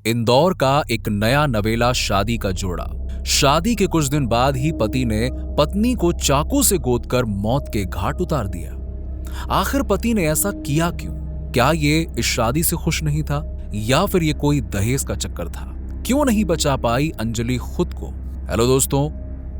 इंदौर का एक नया नवेला शादी का जोड़ा। शादी के कुछ दिन बाद ही पति ने पत्नी को चाकू से गोदकर मौत के घाट उतार दिया। आखिर पति ने ऐसा किया क्यों? क्या ये इस शादी से खुश नहीं था या फिर ये कोई दहेज का चक्कर था? क्यों नहीं बचा पाई अंजलि खुद को? हेलो दोस्तों,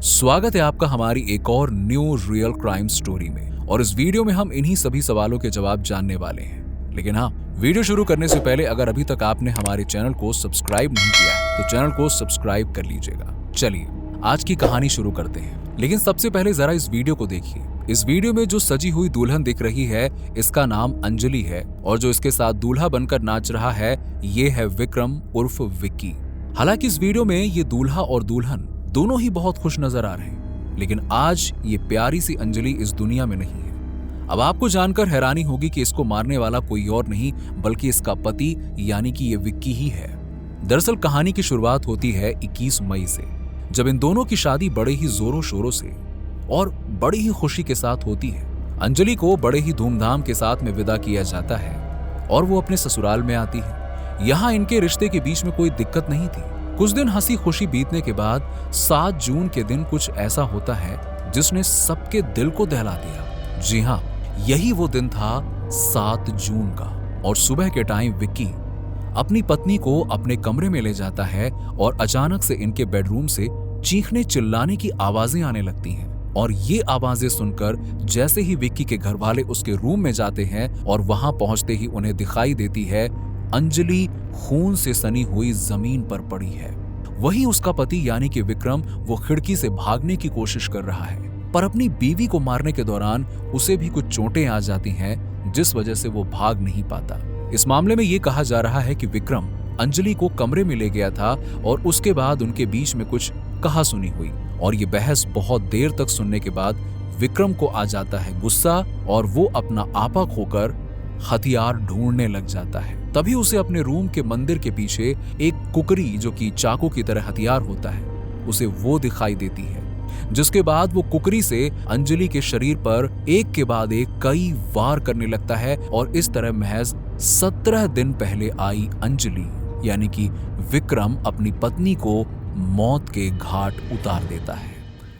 स्वागत है आपका हमारी एक और न्यू रियल क्राइम स्टोरी में। और इस वीडियो में हम इन्हीं सभी सवालों के जवाब जानने वाले हैं। लेकिन हाँ, वीडियो शुरू करने से पहले अगर अभी तक आपने हमारे चैनल को सब्सक्राइब नहीं किया है तो चैनल को सब्सक्राइब कर लीजिएगा। चलिए आज की कहानी शुरू करते हैं। लेकिन सबसे पहले जरा इस वीडियो को देखिए। इस वीडियो में जो सजी हुई दुल्हन दिख रही है इसका नाम अंजलि है और जो इसके साथ दूल्हा बनकर नाच रहा है ये है विक्रम उर्फ विक्की। हालांकि इस वीडियो में ये दूल्हा और दुल्हन दोनों ही बहुत खुश नजर आ रहे हैं, लेकिन आज ये प्यारी सी अंजलि इस दुनिया में नहीं है। अब आपको जानकर हैरानी होगी कि इसको मारने वाला कोई और नहीं बल्कि इसका पति यानी कि ये विक्की ही है। दरअसल कहानी की शुरुआत होती है 21 मई से, जब इन दोनों की शादी बड़े ही जोरों शोरों से और बड़ी ही खुशी के साथ होती है। अंजलि को बड़े ही धूमधाम के साथ में विदा किया जाता है और वो अपने ससुराल में आती है। यहाँ इनके रिश्ते के बीच में कोई दिक्कत नहीं थी। कुछ दिन हंसी खुशी बीतने के बाद 7 जून के दिन कुछ ऐसा होता है जिसने सबके दिल को दहला दिया। जी हाँ, यही वो दिन था 7 जून का। और सुबह के टाइम विक्की अपनी पत्नी को अपने कमरे में ले जाता है और अचानक से इनके बेडरूम से चीखने चिल्लाने की आवाजें आने लगती हैं। और ये आवाजें सुनकर जैसे ही विक्की के घर वाले उसके रूम में जाते हैं और वहां पहुंचते ही उन्हें दिखाई देती है अंजलि खून से सनी हुई जमीन पर पड़ी है। वहीं उसका पति यानी कि विक्रम वो खिड़की से भागने की कोशिश कर रहा है, पर अपनी बीवी को मारने के दौरान उसे भी कुछ चोटें आ जाती हैं जिस वजह से वो भाग नहीं पाता। इस मामले में ये कहा जा रहा है कि विक्रम अंजलि को कमरे में ले गया था और उसके बाद उनके बीच में कुछ कहासुनी हुई और ये बहस बहुत देर तक सुनने के बाद विक्रम को आ जाता है गुस्सा और वो अपना आपा खोकर हथियार ढूंढने लग जाता है। तभी उसे अपने रूम के मंदिर के पीछे एक कुकरी जो कि चाकू की तरह हथियार होता है उसे वो दिखाई देती है, जिसके बाद वो कुकरी से अंजलि के शरीर पर एक के बाद एक कई वार करने लगता है और इस तरह महज 17 दिन पहले आई अंजलि यानी कि विक्रम अपनी पत्नी को मौत के घाट उतार देता है।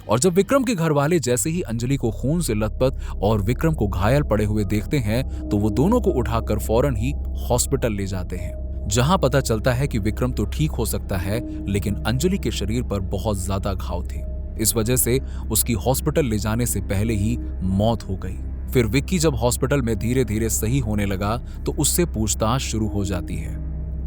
और जब विक्रम के घर वाले जैसे ही अंजलि को खून से लथपथ और विक्रम को घायल पड़े हुए देखते हैं तो वो दोनों को उठाकर फौरन ही हॉस्पिटल ले जाते हैं, जहां पता चलता है कि विक्रम तो ठीक हो सकता है लेकिन अंजलि के शरीर पर बहुत ज्यादा घाव थे। इस वजह से उसकी हॉस्पिटल ले जाने से पहले ही मौत हो गई। फिर विक्की जब हॉस्पिटल में धीरे धीरे सही होने लगा तो उससे पूछताछ शुरू हो जाती है।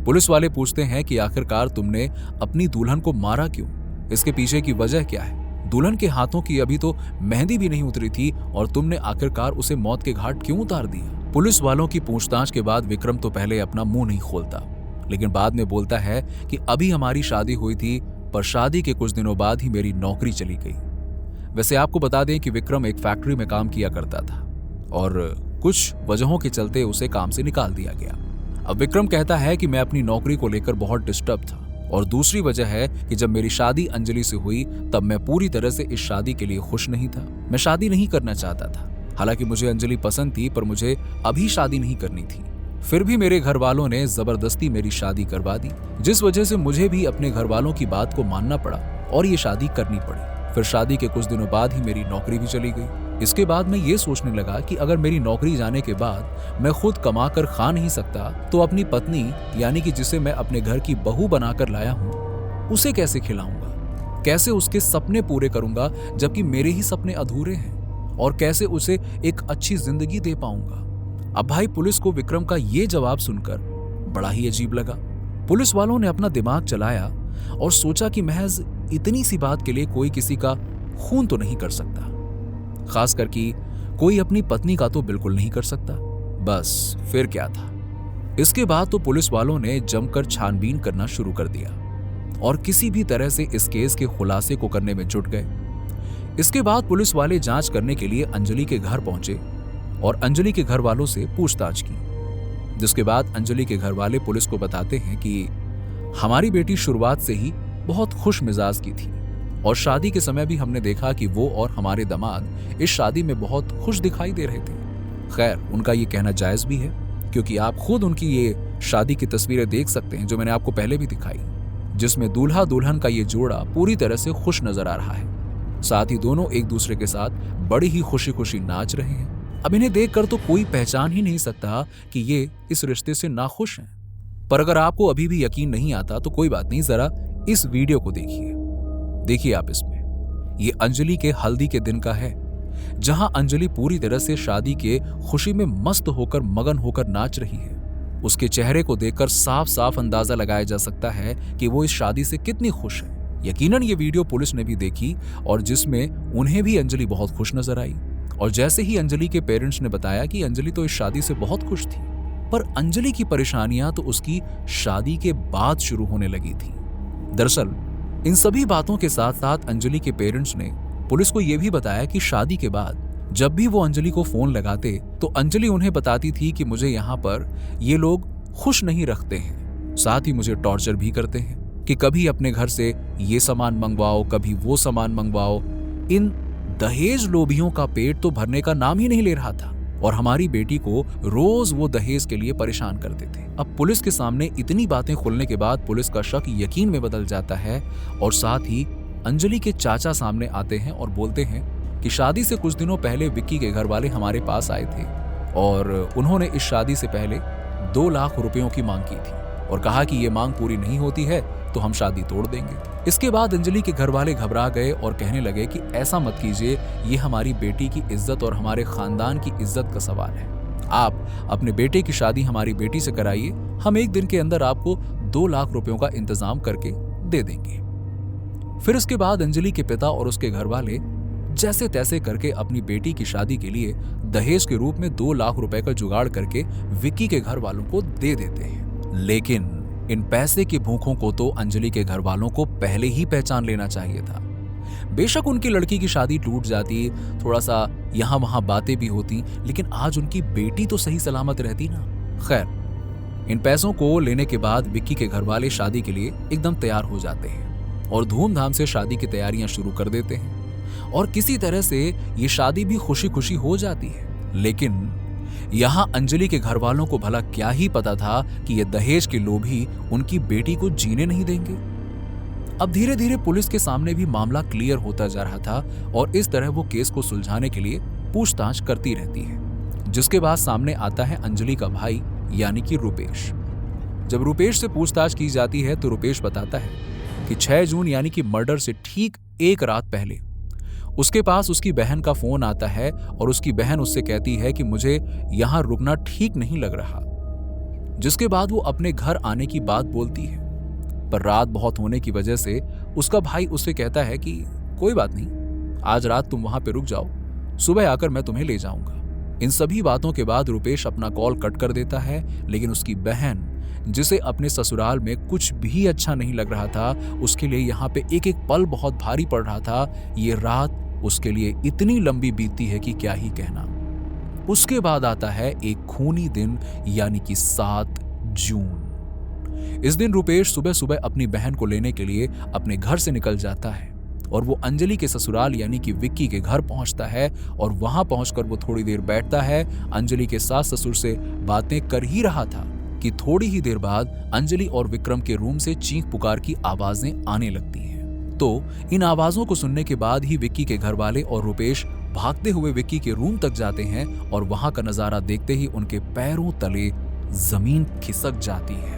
पुलिस वाले पूछते हैं कि आखिरकार तुमने अपनी दुल्हन को मारा क्यों? इसके पीछे की वजह क्या है? दुल्हन के हाथों की अभी तो मेहंदी भी नहीं उतरी थी और तुमने आखिरकार उसे मौत के घाट क्यों उतार दिया? पुलिस वालों की पूछताछ के बाद विक्रम तो पहले अपना मुंह नहीं खोलता, लेकिन बाद में बोलता है कि अभी हमारी शादी हुई थी पर शादी के कुछ दिनों बाद ही मेरी नौकरी चली गई। वैसे आपको बता दें कि विक्रम एक फैक्ट्री में काम किया करता था और कुछ वजहों के चलते उसे काम से निकाल दिया गया। अब विक्रम कहता है कि मैं अपनी नौकरी को लेकर बहुत डिस्टर्ब था और दूसरी वजह है कि जब मेरी शादी अंजलि से हुई तब मैं पूरी तरह से इस शादी के लिए खुश नहीं था। मैं शादी नहीं करना चाहता था। हालांकि मुझे अंजलि पसंद थी पर मुझे अभी शादी नहीं करनी थी। फिर भी मेरे घर वालों ने जबरदस्ती मेरी शादी करवा दी, जिस वजह से मुझे भी अपने घर वालों की बात को मानना पड़ा और ये शादी करनी पड़ी। फिर शादी के कुछ दिनों बाद ही मेरी नौकरी भी चली गई। इसके बाद मैं ये सोचने लगा कि अगर मेरी नौकरी जाने के बाद मैं खुद कमा कर खा नहीं सकता तो अपनी पत्नी यानी कि जिसे मैं अपने घर की बहू बनाकर लाया हूँ उसे कैसे खिलाऊंगा, कैसे उसके सपने पूरे करूंगा जबकि मेरे ही सपने अधूरे हैं, और कैसे उसे एक अच्छी जिंदगी दे पाऊंगा। अब भाई पुलिस को विक्रम का ये जवाब सुनकर बड़ा ही अजीब लगा। पुलिस वालों ने अपना दिमाग चलाया और सोचा कि महज इतनी सी बात के लिए कोई किसी का खून तो नहीं कर सकता, खास करके कोई अपनी पत्नी का तो बिल्कुल नहीं कर सकता। बस फिर क्या था। इसके बाद तो पुलिस वालों ने जमकर छानबीन करना शुरू कर दिया और किसी भी तरह से इस केस के खुलासे को करने में जुट गए। इसके बाद पुलिस वाले जांच करने के लिए अंजलि के घर पहुंचे और अंजलि के घर वालों से पूछताछ की, जिसके बाद अंजलि के घर वाले पुलिस को बताते हैं कि हमारी बेटी शुरुआत से ही बहुत खुश मिजाज की थी और शादी के समय भी हमने देखा कि वो और हमारे दामाद इस शादी में बहुत खुश दिखाई दे रहे थे। खैर, उनका ये कहना जायज भी है क्योंकि आप खुद उनकी ये शादी की तस्वीरें देख सकते हैं जो मैंने आपको पहले भी दिखाई, जिसमें दूल्हा दुल्हन का ये जोड़ा पूरी तरह से खुश नजर आ रहा है। साथ ही दोनों एक दूसरे के साथ बड़ी ही खुशी खुशी नाच रहे हैं। अब इन्हें देखकर तो कोई पहचान ही नहीं सकता कि ये इस रिश्ते से नाखुश हैं। पर अगर आपको अभी भी यकीन नहीं आता तो कोई बात नहीं, जरा इस वीडियो को देखिए आप इसमें। ये अंजलि के हल्दी के दिन का है, जहां अंजलि पूरी तरह से शादी के खुशी में मस्त होकर मगन होकर नाच रही है। उसके चेहरे को देखकर साफ साफ अंदाजा लगाया जा सकता है कि वो इस शादी से कितनी खुश है। यकीनन ये वीडियो पुलिस ने भी देखी और जिसमें उन्हें भी अंजलि बहुत खुश नजर आई। और जैसे ही अंजलि के पेरेंट्स ने बताया कि अंजलि तो इस शादी से बहुत खुश थी, पर अंजलि की परेशानियां तो उसकी शादी के बाद शुरू होने लगी थी। दरअसल इन सभी बातों के साथ साथ अंजलि के पेरेंट्स ने पुलिस को यह भी बताया कि शादी के बाद जब भी वो अंजलि को फोन लगाते तो अंजलि उन्हें बताती थी कि मुझे यहाँ पर ये लोग खुश नहीं रखते हैं, साथ ही मुझे टॉर्चर भी करते हैं कि कभी अपने घर से ये सामान मंगवाओ, कभी वो सामान मंगवाओ। इन दहेज लोभियों का पेट तो भरने का नाम ही नहीं ले रहा था और हमारी बेटी को रोज वो दहेज के लिए परेशान करते थे। अब पुलिस के सामने इतनी बातें खुलने के बाद पुलिस का शक यकीन में बदल जाता है और साथ ही अंजलि के चाचा सामने आते हैं और बोलते हैं कि शादी से कुछ दिनों पहले विक्की के घर वाले हमारे पास आए थे और उन्होंने इस शादी से पहले 2 लाख रुपयों की मांग की थी और कहा कि ये मांग पूरी नहीं होती है तो हम शादी तोड़ देंगे। इसके बाद अंजलि के घर वाले घबरा गए और कहने लगे कि ऐसा मत कीजिए, ये हमारी बेटी की इज्जत और हमारे खानदान की इज्जत का सवाल है। आप अपने बेटे की शादी हमारी बेटी से कराइए, हम 1 दिन के अंदर आपको 2 लाख रुपयों का इंतजाम करके दे देंगे। फिर इसके बाद अंजलि के पिता और उसके घर वाले जैसे तैसे करके अपनी बेटी की शादी के लिए दहेज के रूप में 2 लाख रुपए का जुगाड़ करके विक्की के घर वालों को दे देते हैं। लेकिन इन पैसे की भूखों को तो अंजलि के घर वालों को पहले ही पहचान लेना चाहिए था। बेशक उनकी लड़की की शादी टूट जाती, थोड़ा सा यहां वहां बातें भी होती, लेकिन आज उनकी बेटी तो सही सलामत रहती ना। खैर, इन पैसों को लेने के बाद विक्की के घर वाले शादी के लिए एकदम तैयार हो जाते हैं और धूमधाम से शादी की तैयारियां शुरू कर देते हैं और किसी तरह से ये शादी भी खुशी खुशी हो जाती है। लेकिन यहां अंजलि के घर वालों को भला क्या ही पता था कि ये दहेज के लोभी उनकी बेटी को जीने नहीं देंगे। अब धीरे धीरे पुलिस के सामने भी मामला क्लियर होता जा रहा था और इस तरह वो केस को सुलझाने के लिए पूछताछ करती रहती है, जिसके बाद सामने आता है अंजलि का भाई यानी कि रुपेश। जब रुपेश से पूछताछ की जाती है तो रुपेश बताता है कि 6 जून यानी कि मर्डर से ठीक 1 रात पहले उसके पास उसकी बहन का फोन आता है और उसकी बहन उससे कहती है कि मुझे यहां रुकना ठीक नहीं लग रहा, जिसके बाद वो अपने घर आने की बात बोलती है। पर रात बहुत होने की वजह से उसका भाई उससे कहता है कि कोई बात नहीं, आज रात तुम वहां पे रुक जाओ, सुबह आकर मैं तुम्हें ले जाऊंगा। इन सभी बातों के बाद रुपेश अपना कॉल कट कर देता है, लेकिन उसकी बहन जिसे अपने ससुराल में कुछ भी अच्छा नहीं लग रहा था, उसके लिए यहाँ पे एक एक पल बहुत भारी पड़ रहा था। ये रात उसके लिए इतनी लंबी बीतती है कि क्या ही कहना। उसके बाद आता है एक खूनी दिन यानी कि 7 जून। इस दिन रुपेश सुबह सुबह अपनी बहन को लेने के लिए अपने घर से निकल जाता है और वो अंजलि के ससुराल यानी कि विक्की के घर पहुंचता है और वहां पहुंचकर वो थोड़ी देर बैठता है। अंजलि के सास ससुर से बातें कर ही रहा था कि थोड़ी ही देर बाद अंजलि और विक्रम के रूम से चीख पुकार की आवाजें आने लगती हैं। तो इन आवाजों को सुनने के बाद ही विक्की के घर वाले और रुपेश भागते हुए विक्की के रूम तक जाते हैं और वहां का नजारा देखते ही उनके पैरों तले जमीन खिसक जाती है।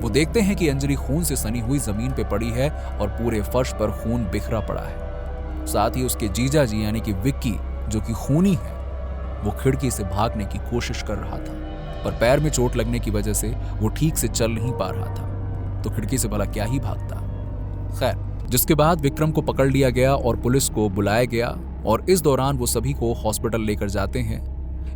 वो देखते हैं कि अंजलि खून से सनी हुई जमीन पे पड़ी है और पूरे फर्श पर खून बिखरा पड़ा है। साथ ही उसके जीजा जी यानी कि विक्की जो कि खूनी है, वो खिड़की से भागने की कोशिश कर रहा था, पर पैर में चोट लगने की वजह से वो ठीक से चल नहीं पा रहा था, तो खिड़की से भला क्या ही भागता। खैर, जिसके बाद विक्रम को पकड़ लिया गया और पुलिस को बुलाया गया और इस दौरान वो सभी को हॉस्पिटल लेकर जाते हैं।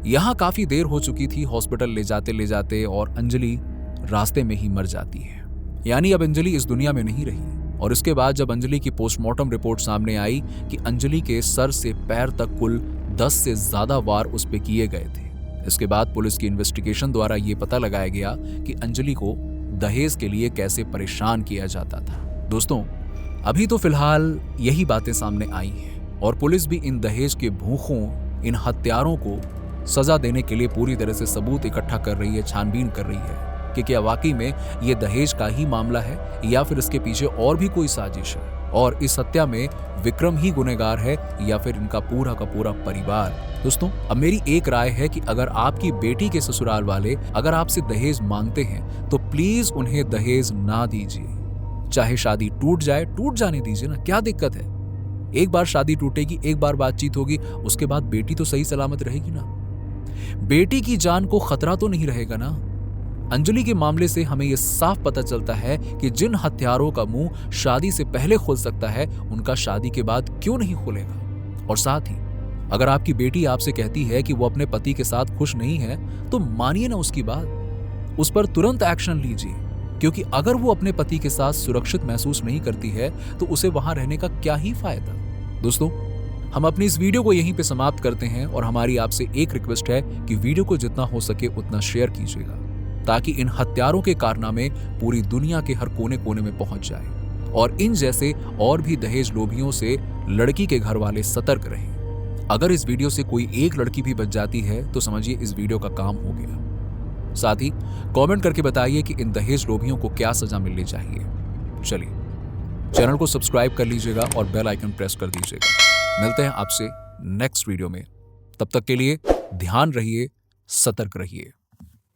यहाँ काफी देर हो चुकी थी हॉस्पिटल ले जाते और अंजलि रास्ते में ही मर जाती है, यानी अब अंजलि इस दुनिया में नहीं रही। और इसके बाद जब अंजलि की पोस्टमार्टम रिपोर्ट सामने आई कि अंजलि के सर से पैर तक कुल 10 से ज्यादा वार उस पे किए गए थे, इसके बाद पुलिस की इन्वेस्टिगेशन द्वारा ये पता लगाया गया कि अंजलि को दहेज के लिए कैसे परेशान किया जाता था। दोस्तों, अभी तो फिलहाल यही बातें सामने आई हैं और पुलिस भी इन दहेज के भूखों, इन हत्यारों को सजा देने के लिए पूरी तरह से सबूत इकट्ठा कर रही है, छानबीन कर रही है। कि क्या वाकई में ये दहेज का ही मामला है या फिर इसके पीछे और भी कोई साजिश है, और इस हत्या में विक्रम ही गुनहगार है या फिर इनका पूरा का पूरा परिवार। दोस्तों, अब मेरी एक राय है कि अगर आपकी बेटी के ससुराल वाले अगर आपसे दहेज मांगते हैं तो प्लीज उन्हें दहेज ना दीजिए। चाहे शादी टूट जाए, टूट जाने दीजिए ना, क्या दिक्कत है। एक बार शादी टूटेगी, एक बार बातचीत होगी, उसके बाद बेटी तो सही सलामत रहेगी ना। बेटी की जान को खतरा तो नहीं रहेगा ना। अंजलि के मामले से हमें यह साफ पता चलता है कि जिन हत्यारों का मुंह शादी से पहले खुल सकता है, उनका शादी के बाद क्यों नहीं खुलेगा। और साथ ही अगर आपकी बेटी आपसे कहती है कि वो अपने पति के साथ खुश नहीं है, तो मानिए ना उसकी बात, उस पर तुरंत एक्शन लीजिए, क्योंकि अगर वो अपने पति के साथ सुरक्षित महसूस नहीं करती है तो उसे वहां रहने का क्या ही फायदा। दोस्तों, हम अपनी इस वीडियो को यहीं पे समाप्त करते हैं और हमारी आपसे एक रिक्वेस्ट है कि वीडियो को जितना हो सके उतना शेयर कीजिएगा, ताकि इन हत्यारों के कारनामे पूरी दुनिया के हर कोने कोने में पहुंच जाए और इन जैसे और भी दहेज लोभियों से लड़की के घर वाले सतर्क रहें। अगर इस वीडियो से कोई एक लड़की भी बच जाती है तो समझिए इस वीडियो का काम हो गया। साथ ही कमेंट करके बताइए कि इन दहेज लोभियों को क्या सजा मिलनी चाहिए। चलिए, चैनल को सब्सक्राइब कर लीजिएगा और बेल आइकन प्रेस कर दीजिएगा। मिलते हैं आपसे नेक्स्ट वीडियो में, तब तक के लिए ध्यान रहिए, सतर्क रहिए।